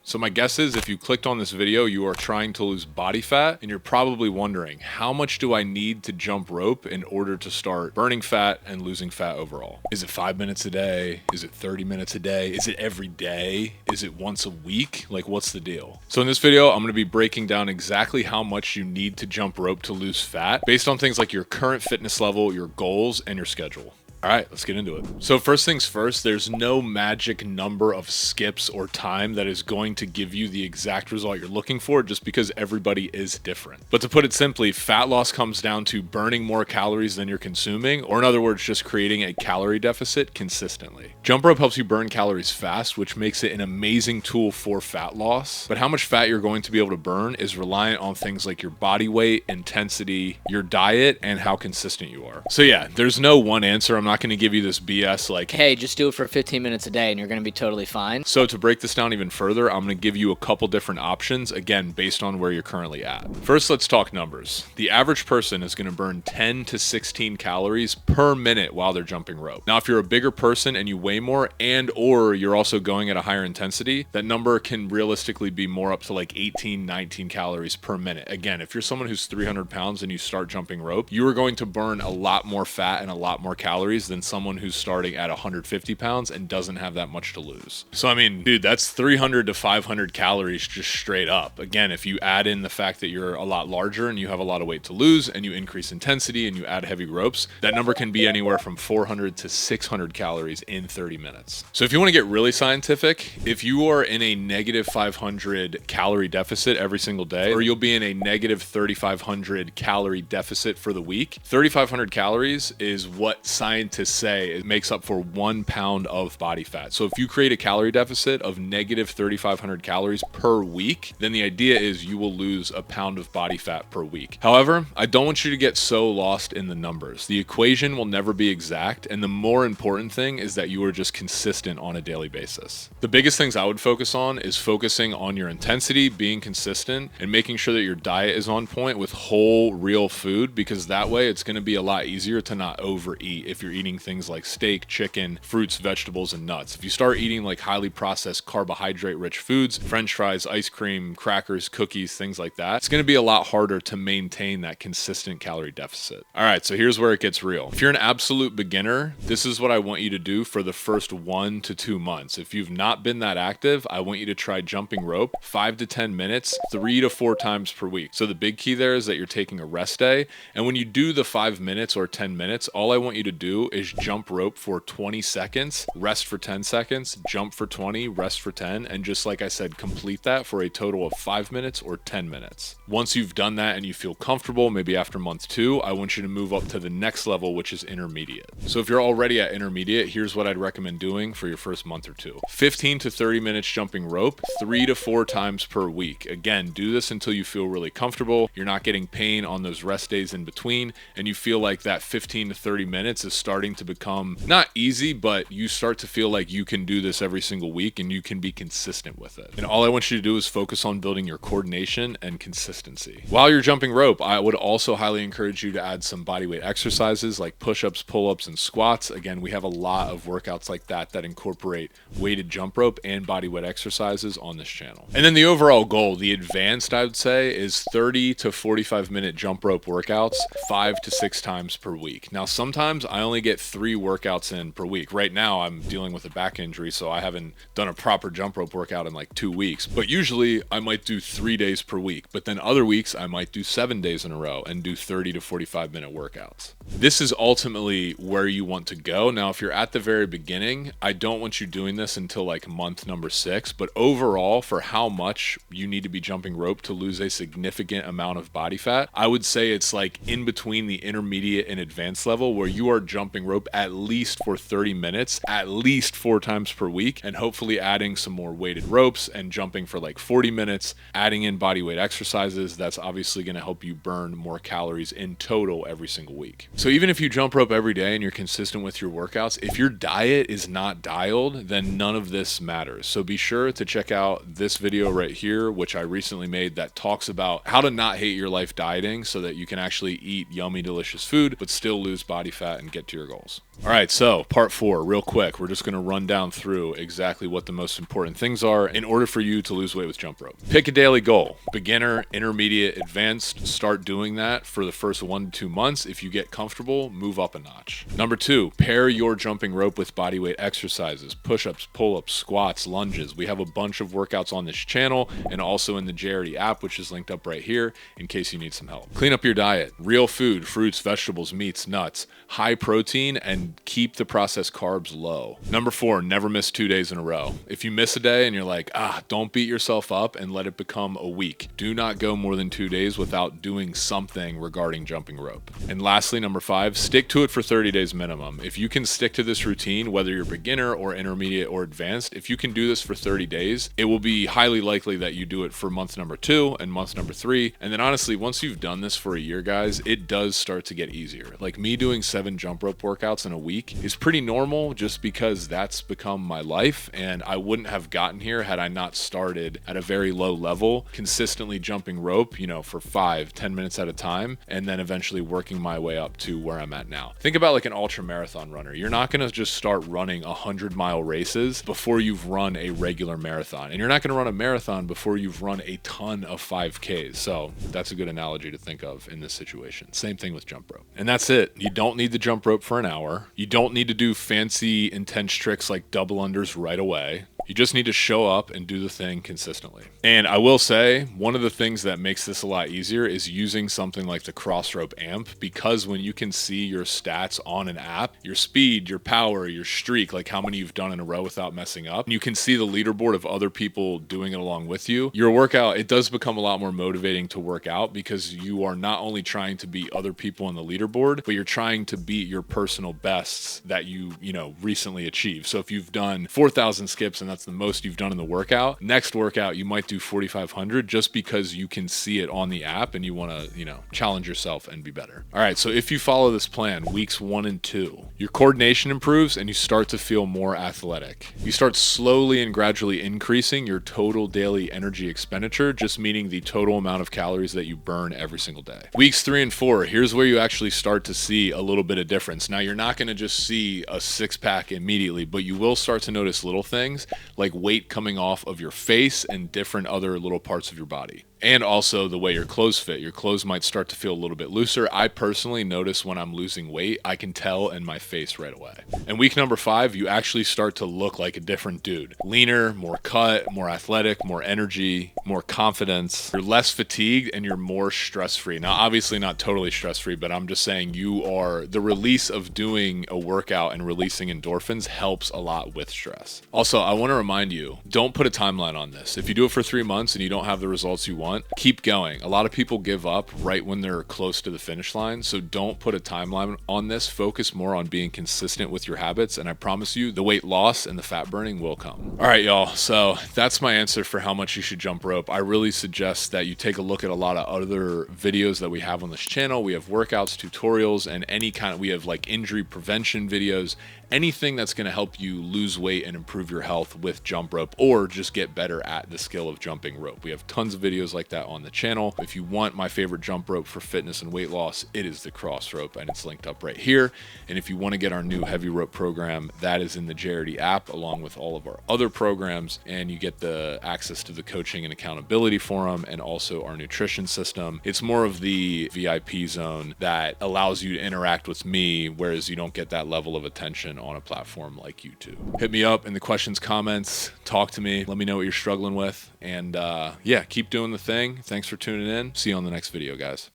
So my guess is if you clicked on this video, you are trying to lose body fat, and you're probably wondering, how much do I need to jump rope in order to start burning fat and losing fat overall? Is it 5 minutes a day? Is it 30 minutes a day? Is it every day? Is it once a week? Like, what's the deal? So in this video, I'm going to be breaking down exactly how much you need to jump rope to lose fat based on things like your current fitness level, your goals, and your schedule. All right, let's get into it. So first things first, there's no magic number of skips or time that is going to give you the exact result you're looking for, just because everybody is different. But to put it simply, fat loss comes down to burning more calories than you're consuming, or in other words, just creating a calorie deficit consistently. Jump rope helps you burn calories fast, which makes it an amazing tool for fat loss. But how much fat you're going to be able to burn is reliant on things like your body weight, intensity, your diet, and how consistent you are. So yeah, there's no one answer. I'm not going to give you this BS like, hey, just do it for 15 minutes a day and you're going to be totally fine. So to break this down even further, I'm going to give you a couple different options, again, based on where you're currently at. First, let's talk numbers. The average person is going to burn 10 to 16 calories per minute while they're jumping rope. Now, if you're a bigger person and you weigh more or you're also going at a higher intensity, that number can realistically be more up to like 18, 19 calories per minute. Again, if you're someone who's 300 pounds and you start jumping rope, you are going to burn a lot more fat and a lot more calories than someone who's starting at 150 pounds and doesn't have that much to lose. So I mean, dude, that's 300 to 500 calories just straight up. Again, if you add in the fact that you're a lot larger and you have a lot of weight to lose and you increase intensity and you add heavy ropes, that number can be anywhere from 400 to 600 calories in 30 minutes. So if you want to get really scientific, if you are in a negative 500 calorie deficit every single day, or you'll be in a negative 3,500 calorie deficit for the week, 3,500 calories is what scientists say it makes up for 1 pound of body fat. So if you create a calorie deficit of negative 3,500 calories per week, then the idea is you will lose a pound of body fat per week. However, I don't want you to get so lost in the numbers. The equation will never be exact, and the more important thing is that you are just consistent on a daily basis. The biggest things I would focus on is focusing on your intensity, being consistent, and making sure that your diet is on point with whole, real food, because that way it's going to be a lot easier to not overeat if you're eating things like steak, chicken, fruits, vegetables, and nuts. If you start eating like highly processed carbohydrate-rich foods, French fries, ice cream, crackers, cookies, things like that, it's going to be a lot harder to maintain that consistent calorie deficit. All right, so here's where it gets real. If you're an absolute beginner, this is what I want you to do for the first 1 to 2 months. If you've not been that active, I want you to try jumping rope 5 to 10 minutes, 3 to 4 times per week. So the big key there is that you're taking a rest day. And when you do the 5 minutes or 10 minutes, all I want you to do is jump rope for 20 seconds, rest for 10 seconds, jump for 20, rest for 10, and just like I said, complete that for a total of 5 minutes or 10 minutes. Once you've done that and you feel comfortable, maybe after month 2, I want you to move up to the next level, which is intermediate. So if you're already at intermediate, here's what I'd recommend doing for your first month or 2. 15 to 30 minutes jumping rope, 3 to 4 times per week. Again, do this until you feel really comfortable, you're not getting pain on those rest days in between, and you feel like that 15 to 30 minutes is starting to become not easy, but you start to feel like you can do this every single week and you can be consistent with it. And all I want you to do is focus on building your coordination and consistency. While you're jumping rope, I would also highly encourage you to add some bodyweight exercises like push-ups, pull-ups, and squats. Again, we have a lot of workouts like that that incorporate weighted jump rope and bodyweight exercises on this channel. And then the overall goal, the advanced, I would say, is 30 to 45 minute jump rope workouts 5 to 6 times per week. Now, sometimes I only get 3 workouts in per week. Right now, I'm dealing with a back injury, so I haven't done a proper jump rope workout in like 2 weeks. But usually, I might do 3 days per week. But then other weeks, I might do 7 days in a row and do 30 to 45 minute workouts. This is ultimately where you want to go. Now, if you're at the very beginning, I don't want you doing this until like month number 6. But overall, for how much you need to be jumping rope to lose a significant amount of body fat, I would say it's like in between the intermediate and advanced level, where you are jumping rope at least for 30 minutes, at least 4 times per week, and hopefully adding some more weighted ropes and jumping for like 40 minutes, adding in body weight exercises. That's obviously going to help you burn more calories in total every single week. So even if you jump rope every day and you're consistent with your workouts, if your diet is not dialed, then none of this matters. So be sure to check out this video right here, which I recently made, that talks about how to not hate your life dieting so that you can actually eat yummy, delicious food, but still lose body fat and get to your bigger goals. All right, so part 4, real quick. We're just going to run down through exactly what the most important things are in order for you to lose weight with jump rope. Pick a daily goal. Beginner, intermediate, advanced. Start doing that for the first 1 to 2 months. If you get comfortable, move up a notch. Number 2, pair your jumping rope with bodyweight exercises, push-ups, pull-ups, squats, lunges. We have a bunch of workouts on this channel and also in the JRD app, which is linked up right here in case you need some help. Clean up your diet. Real food, fruits, vegetables, meats, nuts, high protein, and keep the processed carbs low. Number 4, never miss 2 days in a row. If you miss a day and you're like, don't beat yourself up and let it become a week. Do not go more than 2 days without doing something regarding jumping rope. And lastly, number 5, stick to it for 30 days minimum. If you can stick to this routine, whether you're beginner or intermediate or advanced, if you can do this for 30 days, it will be highly likely that you do it for month number 2 and month number 3. And then honestly, once you've done this for a year, guys, it does start to get easier. Like me doing 7 jump rope workouts in a week is pretty normal just because that's become my life, and I wouldn't have gotten here had I not started at a very low level, consistently jumping rope, for 5-10 minutes at a time, and then eventually working my way up to where I'm at now. Think about like an ultra marathon runner. You're not going to just start running 100-mile races before you've run a regular marathon, and you're not going to run a marathon before you've run a ton of 5Ks. So that's a good analogy to think of in this situation. Same thing with jump rope. And that's it. You don't need the jump rope for an hour. You don't need to do fancy intense tricks like double unders right away. You just need to show up and do the thing consistently. And I will say, one of the things that makes this a lot easier is using something like the Crossrope amp, because when you can see your stats on an app, your speed, your power, your streak, like how many you've done in a row without messing up, and you can see the leaderboard of other people doing it along with you, your workout, it does become a lot more motivating to work out, because you are not only trying to beat other people on the leaderboard, but you're trying to beat your personal bests that you recently achieved. So if you've done 4,000 skips and that's the most you've done in the workout, next workout you might do 4,500 just because you can see it on the app and you want to challenge yourself and be better. All right, so if you follow this plan, weeks 1 and 2, your coordination improves and you start to feel more athletic. You start slowly and gradually increasing your total daily energy expenditure, just meaning the total amount of calories that you burn every single day. Weeks 3 and 4, here's where you actually start to see a little bit of difference. Now, you're not going to just see a 6-pack immediately, but you will start to notice little things like weight coming off of your face and different other little parts of your body. And also the way your clothes fit. Your clothes might start to feel a little bit looser. I personally notice when I'm losing weight, I can tell in my face right away. And week number 5, you actually start to look like a different dude. Leaner, more cut, more athletic, more energy, more confidence. You're less fatigued and you're more stress-free. Now, obviously not totally stress-free, but I'm just saying the release of doing a workout and releasing endorphins helps a lot with stress. Also, I want to remind you, don't put a timeline on this. If you do it for 3 months and you don't have the results you want, keep going. A lot of people give up right when they're close to the finish line, so don't put a timeline on this. Focus more on being consistent with your habits, and I promise you the weight loss and the fat burning will come. All right, y'all, so that's my answer for how much you should jump rope. I really suggest that you take a look at a lot of other videos that we have on this channel. We have workouts, tutorials, and we have like injury prevention videos, anything that's going to help you lose weight and improve your health with jump rope, or just get better at the skill of jumping rope. We have tons of videos like that on the channel. If you want my favorite jump rope for fitness and weight loss, it is the Crossrope, and it's linked up right here. And if you want to get our new heavy rope program, that is in the JRD app along with all of our other programs, and you get the access to the coaching and accountability forum and also our nutrition system. It's more of the VIP zone that allows you to interact with me, whereas you don't get that level of attention on a platform like YouTube. Hit me up in the questions, comments, talk to me, let me know what you're struggling with, and yeah, keep doing the thing. Thanks for tuning in. See you on the next video, guys.